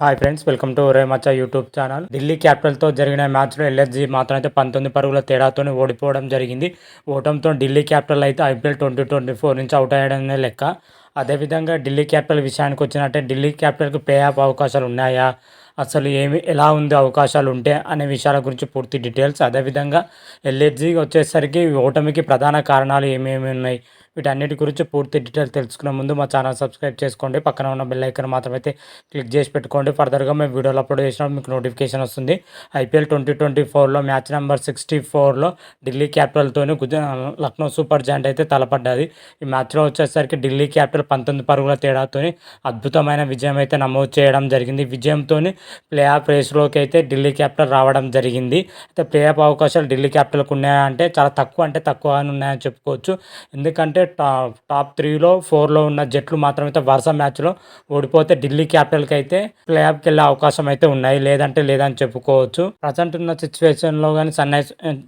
Hi friends, welcome to ఒరే మచ్చా YouTube channel. Delhi క్యాపిటల్తో జరిగిన మ్యాచ్లో ఎల్ఎస్జీ మాత్రం అయితే 19 పరుగుల తేడాతో ఓడిపోవడం జరిగింది. ఓటంతో ఢిల్లీ క్యాపిటల్ అయితే ఐపీఎల్ 2024 నుంచి అవుట్ అయ్యడమే లెక్క. అదేవిధంగా ఢిల్లీ క్యాపిటల్ విషయానికి వచ్చినట్టే ఢిల్లీ క్యాపిటల్కి ప్లే ఆఫ్ అవకాశాలు ఉన్నాయా, అసలు ఎలా ఉంది అవకాశాలు ఉంటే అనే విషయాల గురించి పూర్తి డీటెయిల్స్. అదేవిధంగా ఎల్ఎస్జీ వచ్చేసరికి ఓటమికి ప్రధాన కారణాలు ఏమేమి ఉన్నాయి, వీటన్నిటి గురించి పూర్తి డీటెయిల్స్ తెలుసుకునే ముందు మా ఛానల్ సబ్స్క్రైబ్ చేసుకోండి. పక్కన ఉన్న బెల్ ఐకాన్ మాత్రం అయితే క్లిక్ చేసి పెట్టుకోండి. ఫర్దర్గా మేము వీడియోలు అప్లోడ్ చేసినప్పుడు మీకు నోటిఫికేషన్ వస్తుంది. ఐపీఎల్ 2024లో మ్యాచ్ నెంబర్ 64లో ఢిల్లీ క్యాపిటల్తో లక్నో సూపర్ జాయింట్ అయితే తలపడ్డది. ఈ మ్యాచ్లో వచ్చేసరికి ఢిల్లీ క్యాపిటల్ 19 పరుగుల తేడాతో అద్భుతమైన విజయం అయితే నమోదు చేయడం జరిగింది. విజయంతో ప్లే ఆఫ్ రేస్లోకి అయితే ఢిల్లీ క్యాపిటల్ రావడం జరిగింది. అయితే ప్లే ఆఫ్ అవకాశాలు ఢిల్లీ క్యాపిటల్కి ఉన్నాయా అంటే చాలా తక్కువ, అంటే తక్కువగానే ఉన్నాయని చెప్పుకోవచ్చు. ఎందుకంటే టాప్ 3లో 4లో ఉన్న జట్లు మాత్రమైతే వరుస మ్యాచ్లో ఓడిపోతే ఢిల్లీ క్యాపిటల్కి అయితే ప్లే ఆఫ్కి వెళ్ళే అవకాశం అయితే ఉన్నాయి, లేదంటే లేదని చెప్పుకోవచ్చు. ప్రజెంట్ ఉన్న సిచ్యువేషన్లో కానీ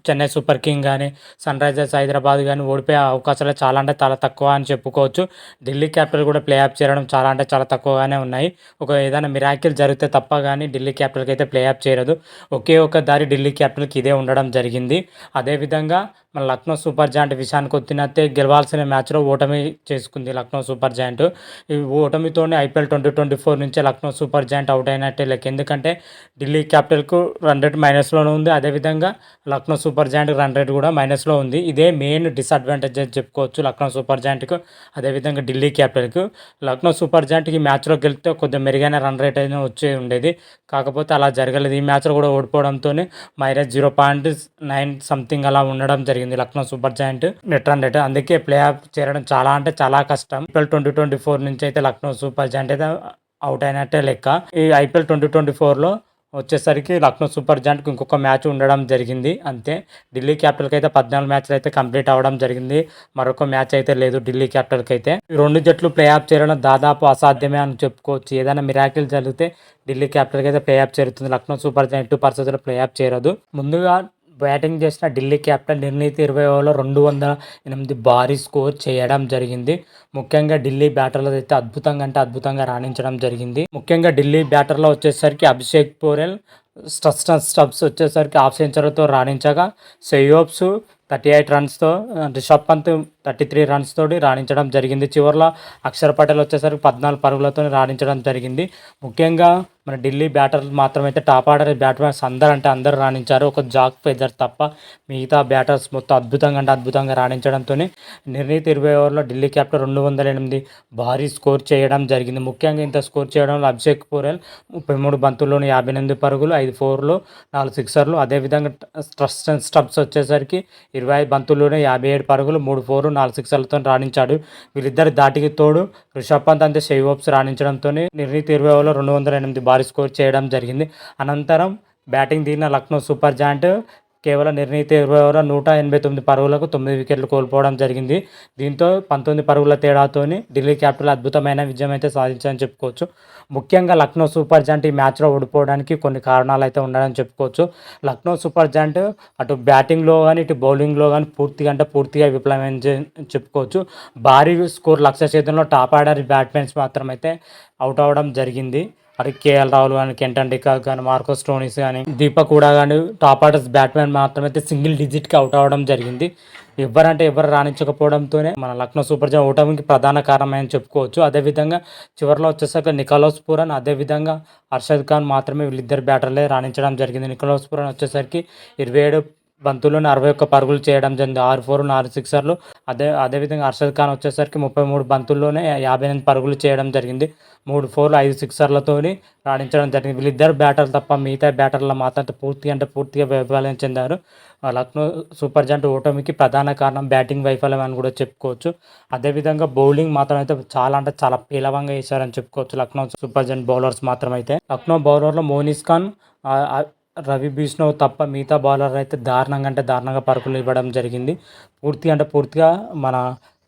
చెన్నై సూపర్ కింగ్ కానీ సన్ రైజర్స్ హైదరాబాద్ కానీ ఓడిపోయే అవకాశాలు చాలా అంటే చాలా తక్కువ అని చెప్పుకోవచ్చు. ఢిల్లీ క్యాపిటల్ కూడా ప్లే ఆఫ్ చేరడం చాలా అంటే చాలా తక్కువగానే ఉన్నాయి. ఏదైనా మిరాకిల్ జరిగితే తప్ప కానీ ఢిల్లీ క్యాపిటల్కి అయితే ప్లే ఆఫ్ చేరదు. ఒకే ఒక దారి ఢిల్లీ క్యాపిటల్కి ఇదే ఉండడం జరిగింది. అదేవిధంగా మన లక్నో సూపర్ జాయింట్ విషయానికి వచ్చినట్టే గెలవాల్సిన మ్యాచ్లో ఓటమి చేసుకుంది లక్నో సూపర్ జాయింట్. ఈ ఓటమితోనే ఐపీఎల్ 2024 నుంచే లక్నో సూపర్ జాయింట్ అవుట్ అయినట్టే లెక్క. ఎందుకంటే ఢిల్లీ క్యాపిటల్కు రన్ రేట్ మైనస్లోనే ఉంది, అదేవిధంగా Lucknow super joint run rate కూడా మైనస్లో ఉంది. ఇదే మెయిన్ డిసడ్వాంటేజ్ అని చెప్పుకోవచ్చు లక్నో సూపర్ జాయింట్కు, అదేవిధంగా ఢిల్లీ క్యాపిటల్కు. లక్నో సూపర్ జాయింట్కి ఈ మ్యాచ్లో గెలిస్తే కొద్దిగా మెరుగైన రన్ రేట్ అయినా వచ్చే ఉండేది, కాకపోతే అలా జరగలేదు. ఈ మ్యాచ్లో కూడా ఓడిపోవడంతో -0.9 సంథింగ్ అలా ఉండడం జరిగింది Lucknow super joint net run rate. అందుకే ప్లే ఆఫ్ చేరడం చాలా అంటే చాలా కష్టం. ఐపీఎల్ 2024 నుంచి అయితే లక్నో సూపర్ జాయింట్ అయితే అవుట్ అయినట్టే లెక్క. ఈ ఐపీఎల్ 2024లో వచ్చేసరికి లక్నో సూపర్ జాయింట్కి ఇంకొక మ్యాచ్ ఉండడం జరిగింది అంతే. ఢిల్లీ క్యాపిటల్కి అయితే 14 మ్యాచ్లు అయితే కంప్లీట్ అవ్వడం జరిగింది, మరొక మ్యాచ్ అయితే లేదు ఢిల్లీ క్యాపిటల్కి అయితే. ఈ రెండు జట్లు ప్లే ఆఫ్ చేరడం దాదాపు అసాధ్యమే అని చెప్పుకోవచ్చు. ఏదైనా మిరాకిల్ జరిగితే ఢిల్లీ క్యాపిటల్కి అయితే ప్లే ఆఫ్ చేరుతుంది. లక్నో సూపర్ జాయింట్ పరిస్థితుల్లో ప్లే ఆఫ్ చేరదు. ముందుగా బ్యాటింగ్ చేసిన ఢిల్లీ క్యాపిటల్ నిర్ణీత 20 ఓవర్లో 208 భారీ స్కోర్ చేయడం జరిగింది. ముఖ్యంగా ఢిల్లీ బ్యాటర్లు అయితే అద్భుతంగా అంటే అద్భుతంగా రాణించడం జరిగింది. ముఖ్యంగా ఢిల్లీ బ్యాటర్లో వచ్చేసరికి అభిషేక్ పోరెల్ స్టబ్స్ వచ్చేసరికి హాఫ్ సెంచరీతో రాణించగా, సెయోబ్స్ 38 రన్స్తో, రిషబ్ పంత్ 33 రన్స్ తోటి రాణించడం జరిగింది. చివరిలో అక్షర్ పటేల్ వచ్చేసరికి 14 పరుగులతో రాణించడం జరిగింది. ముఖ్యంగా మన ఢిల్లీ బ్యాటర్లు మాత్రమైతే టాప్ ఆర్డర్ బ్యాట్స్మెన్స్ అందరూ రాణించారు. ఒక జాక్ ఫెదర్ తప్ప మిగతా బ్యాటర్స్ మొత్తం అద్భుతంగా అంటే అద్భుతంగా రాణించడంతో నిర్ణీత 20 ఓవర్లో ఢిల్లీ క్యాపిటల్ 208 భారీ స్కోర్ చేయడం జరిగింది. ముఖ్యంగా ఇంత స్కోర్ చేయడంలో అభిషేక్ పోరెల్ 33 బంతుల్లోని 58 పరుగులు, 5 4లు, 4 సిక్సర్లు. అదేవిధంగా స్టబ్స్ వచ్చేసరికి 25 బంతుల్లోనే 57 పరుగులు, 3 4లు, 4 సిక్సర్లతో రాణించాడు. వీళ్ళిద్దరి దాటికి తోడు రిషబ్ పంత్ అంతే షెయ్యోబ్స్ రాణించడంతో నిర్ణీత 20 ఓవర్లో 208 భారీ స్కోర్ చేయడం జరిగింది. అనంతరం బ్యాటింగ్ దిగిన లక్నో సూపర్ జాయింట్ కేవలం నిర్ణీత 20 ఓవర్ల 189 పరుగులకు 9 వికెట్లు కోల్పోవడం జరిగింది. దీంతో 19 పరుగుల తేడాతోని ఢిల్లీ క్యాపిటల్ అద్భుతమైన విజయం అయితే సాధించాలని చెప్పుకోవచ్చు. ముఖ్యంగా లక్నో సూపర్ జాయింట్ ఈ మ్యాచ్లో ఓడిపోవడానికి కొన్ని కారణాలు అయితే ఉన్నాయని చెప్పుకోవచ్చు. లక్నో సూపర్ జాయింట్ అటు బ్యాటింగ్లో కానీ ఇటు బౌలింగ్లో కానీ పూర్తిగా విఫలమైంది చెప్పుకోవచ్చు. భారీ స్కోర్ లక్ష్య చేతుల్లో టాప్ ఆర్డర్ బ్యాట్స్మెన్స్ మాత్రం అయితే అవుట్ అవ్వడం జరిగింది. అది కేఎల్ రాహుల్ కానీ, కెంటన్ డికాక్ కానీ, మార్కో స్టోనిస్ కానీ, దీపక్ కూడా కానీ టాప్ ఆర్డర్స్ బ్యాట్స్మెన్ మాత్రమైతే సింగిల్ డిజిట్కి అవుట్ అవ్వడం జరిగింది. ఎవరు రాణించకపోవడంతోనే మన లక్నో సూపర్ జాయింట్ ఓటమికి ప్రధాన కారణమని చెప్పుకోవచ్చు. అదేవిధంగా చివరిలో వచ్చేసరికి నికోలస్ పూరన్, అదేవిధంగా అర్షద్ ఖాన్ మాత్రమే వీళ్ళిద్దరు బ్యాటర్లే రాణించడం జరిగింది. నికోలస్ పూరన్ వచ్చేసరికి 27 బంతుల్లోనే 61 పరుగులు చేయడం జరిగింది, 6 4లు, 4 సిక్సర్లు. అదేవిధంగా అర్షద్ ఖాన్ వచ్చేసరికి 33 బంతుల్లోనే 58 పరుగులు చేయడం జరిగింది, 3 4లు, 5 సిక్సర్లతోని రాణించడం జరిగింది. వీళ్ళిద్దరు బ్యాటర్లు తప్ప మిగతా బ్యాటర్ల మాత్రం పూర్తిగా వైఫల్యం చెందారు. లక్నో సూపర్ జాయింట్ ఓటమికి ప్రధాన కారణం బ్యాటింగ్ వైఫల్యం అని కూడా చెప్పుకోవచ్చు. అదేవిధంగా బౌలింగ్ మాత్రం అయితే చాలా అంటే చాలా పేలవంగా వేశారని చెప్పుకోవచ్చు లక్నో సూపర్ జాయింట్ బౌలర్స్ మాత్రమైతే. లక్నో బౌలర్లో మోనిస్ ఖాన్, రవి బిష్ణోయ్ తప్ప మిగతా బౌలర్ అయితే దారుణంగా పరుగులు ఇవ్వడం జరిగింది. పూర్తిగా మన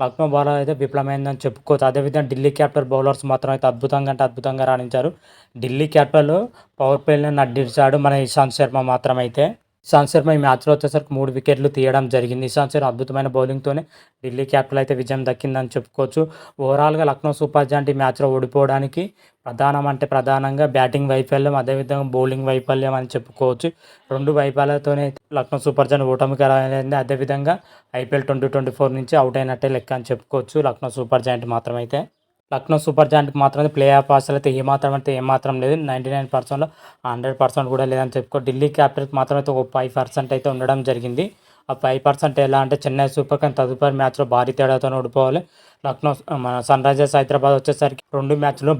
లక్నో బౌలర్ అయితే విఫలమైందని చెప్పుకోవచ్చు. అదేవిధంగా ఢిల్లీ క్యాపిటల్ బౌలర్స్ మాత్రం అయితే అద్భుతంగా రాణించారు. ఢిల్లీ క్యాపిటల్ పవర్ ప్లేని నడ్డిచ్చాడు మన ఇషాంత్ శర్మ మాత్రం అయితే. ఇషాంత్ శర్మ ఈ మ్యాచ్‌లో వచ్చేసరికి 3 వికెట్లు తీయడం జరిగింది. ఇషాంత్ శర్మ అద్భుతమైన బౌలింగ్‌తోనే ఢిల్లీ క్యాపిటల్ అయితే విజయం దక్కిందని చెప్పుకోవచ్చు. ఓవరాల్‌గా లక్నో సూపర్ జెయింట్ ఈ మ్యాచ్‌లో ఓడిపోవడానికి ప్రధానంగా బ్యాటింగ్ వైఫల్యం, అదేవిధంగా బౌలింగ్ వైఫల్యం అని చెప్పుకోవచ్చు. 2 వైఫల్యాలతోనే లక్నో సూపర్ జెయింట్ ఓటమికి పాలైంది. అదేవిధంగా ఐపీఎల్ 2024 నుంచి అవుట్ అయినట్టే లెక్క అని చెప్పుకోవచ్చు లక్నో సూపర్ జెయింట్ మాత్రమైతే. లక్నో సూపర్ జెయింట్‌కి మాత్రం ప్లే ఆఫ్ ఆశలైతే ఏమాత్రం లేదు. 99%లో 100% కూడా లేదని చెప్పుకోవచ్చు. ఢిల్లీ క్యాపిటల్స్‌కి మాత్రం అయితే ఒక 5% అయితే ఉండడం జరిగింది. ఆ 5% ఎలా అంటే చెన్నై సూపర్ కింగ్స్ తదుపరి మ్యాచ్‌లో భారీ తేడాతోనే ఓడిపోవాలి. మన సన్ రైజర్స్ హైదరాబాద్ వచ్చేసరికి 2 మ్యాచ్‌లో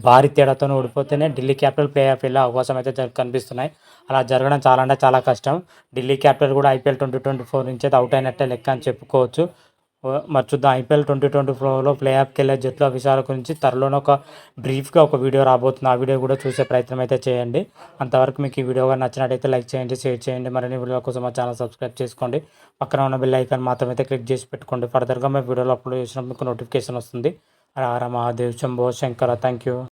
భారీ తేడాతోనే ఓడిపోతేనే ఢిల్లీ క్యాపిటల్ ప్లే ఆఫ్ వెళ్ళే అవకాశం అయితే కనిపిస్తున్నాయి. అలా జరగడం చాలా అంటే చాలా కష్టం. ఢిల్లీ క్యాపిటల్ కూడా ఐపీఎల్ 2024 నుంచి అయితే అవుట్ అయినట్టే లెక్క అని చెప్పుకోవచ్చు. మరి చూద్దాం ఐపీఎల్ 2024లో ప్లే ఆఫ్‌కి వెళ్ళే జట్ల విషయాల గురించి త్వరలోనే బ్రీఫ్‌గా ఒక వీడియో రాబోతుంది. ఆ వీడియో కూడా చూసే ప్రయత్నం అయితే చేయండి. అంతవరకు మీకు ఈ వీడియో గాని నచ్చినట్టయితే లైక్ చేయండి, షేర్ చేయండి. మరిన్ని వీడియోల కోసం మా ఛానల్ సబ్స్క్రైబ్ చేసుకోండి. పక్కన ఉన్న బెల్ ఐకాన్ మాత్రం అయితే క్లిక్ చేసి పెట్టుకోండి. ఫర్దర్‌గా మేము వీడియోలు అప్లోడ్ చేసినప్పుడు మీకు నోటిఫికేషన్ వస్తుంది. హర హర మహాదేవ్ శంభో శంకర. Thank you.